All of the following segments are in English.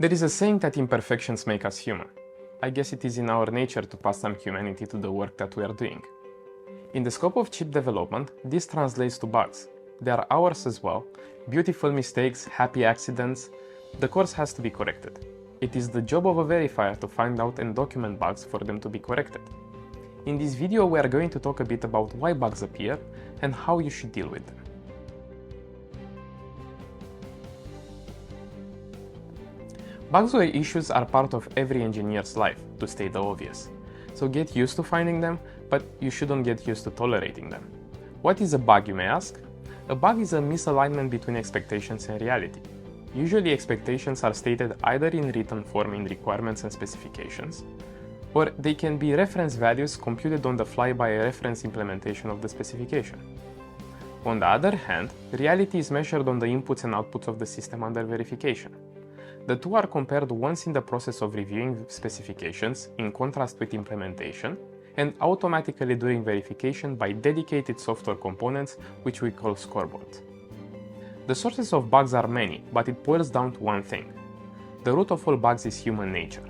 There is a saying that imperfections make us human. I guess it is in our nature to pass some humanity to the work that we are doing. In the scope of chip development, this translates to bugs. They are ours as well. Beautiful mistakes, happy accidents. The course has to be corrected. It is the job of a verifier to find out and document bugs for them to be corrected. In this video, we are going to talk a bit about why bugs appear and how you should deal with them. Bugs or issues are part of every engineer's life, to state the obvious. So get used to finding them, but you shouldn't get used to tolerating them. What is a bug, you may ask? A bug is a misalignment between expectations and reality. Usually expectations are stated either in written form in requirements and specifications, or they can be reference values computed on the fly by a reference implementation of the specification. On the other hand, reality is measured on the inputs and outputs of the system under verification. The two are compared once in the process of reviewing specifications, in contrast with implementation, and automatically during verification by dedicated software components, which we call scoreboards. The sources of bugs are many, but it boils down to one thing. The root of all bugs is human nature.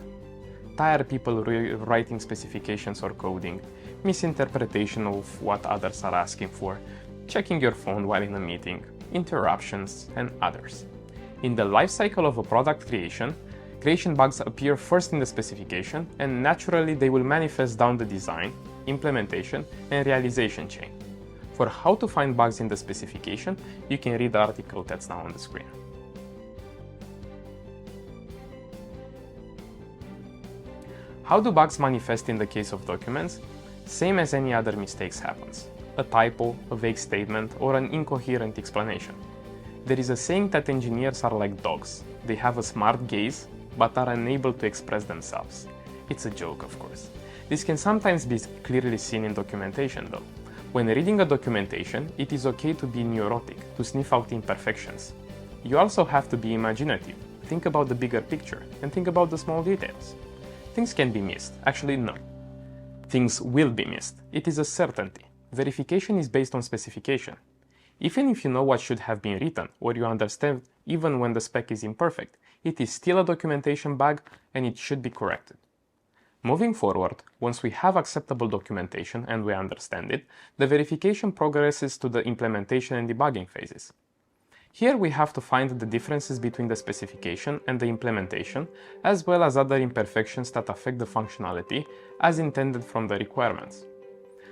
Tired people writing specifications or coding, misinterpretation of what others are asking for, checking your phone while in a meeting, interruptions, and others. In the life cycle of a product creation bugs appear first in the specification, and naturally they will manifest down the design, implementation, and realization chain. For how to find bugs in the specification, you can read the article that's now on the screen. How do bugs manifest in the case of documents? Same as any other mistakes happens. A typo, a vague statement, or an incoherent explanation. There is a saying that engineers are like dogs. They have a smart gaze, but are unable to express themselves. It's a joke, of course. This can sometimes be clearly seen in documentation, though. When reading a documentation, it is okay to be neurotic, to sniff out imperfections. You also have to be imaginative. Think about the bigger picture, and think about the small details. Things can be missed. Actually, no. Things will be missed. It is a certainty. Verification is based on specification. Even if you know what should have been written, or you understand even when the spec is imperfect, it is still a documentation bug and it should be corrected. Moving forward, once we have acceptable documentation and we understand it, the verification progresses to the implementation and debugging phases. Here we have to find the differences between the specification and the implementation, as well as other imperfections that affect the functionality as intended from the requirements.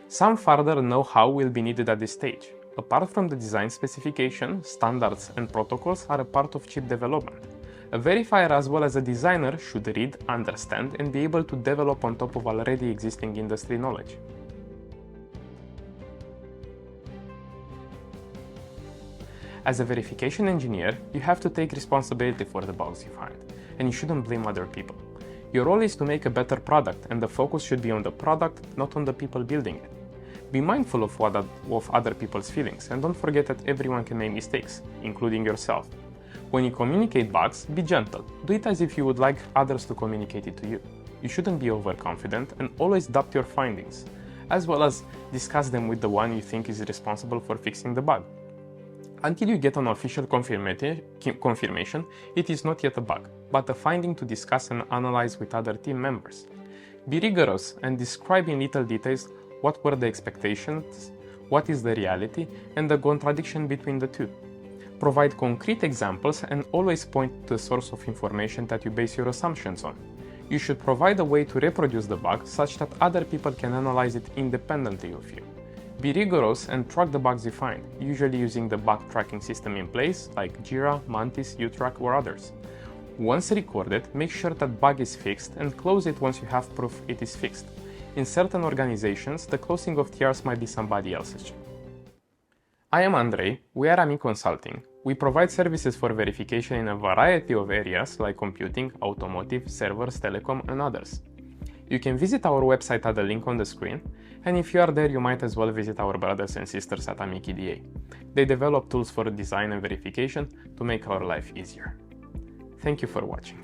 Some further know-how will be needed at this stage. Apart from the design specification, standards and protocols are a part of chip development. A verifier as well as a designer should read, understand, and be able to develop on top of already existing industry knowledge. As a verification engineer, you have to take responsibility for the bugs you find, and you shouldn't blame other people. Your role is to make a better product, and the focus should be on the product, not on the people building it. Be mindful of other people's feelings, and don't forget that everyone can make mistakes, including yourself. When you communicate bugs, be gentle. Do it as if you would like others to communicate it to you. You shouldn't be overconfident, and always doubt your findings, as well as discuss them with the one you think is responsible for fixing the bug. Until you get an official confirmation, it is not yet a bug, but a finding to discuss and analyze with other team members. Be rigorous and describe in little details what were the expectations, what is the reality, and the contradiction between the two. Provide concrete examples and always point to the source of information that you base your assumptions on. You should provide a way to reproduce the bug such that other people can analyze it independently of you. Be rigorous and track the bugs you find, usually using the bug tracking system in place like Jira, Mantis, UTrack, or others. Once recorded, make sure that bug is fixed and close it once you have proof it is fixed. In certain organizations, the closing of TRs might be somebody else's job. I am Andrei, we are AMI Consulting. We provide services for verification in a variety of areas like computing, automotive, servers, telecom, and others. You can visit our website at the link on the screen, and if you are there, you might as well visit our brothers and sisters at AMIKDA. They develop tools for design and verification to make our life easier. Thank you for watching.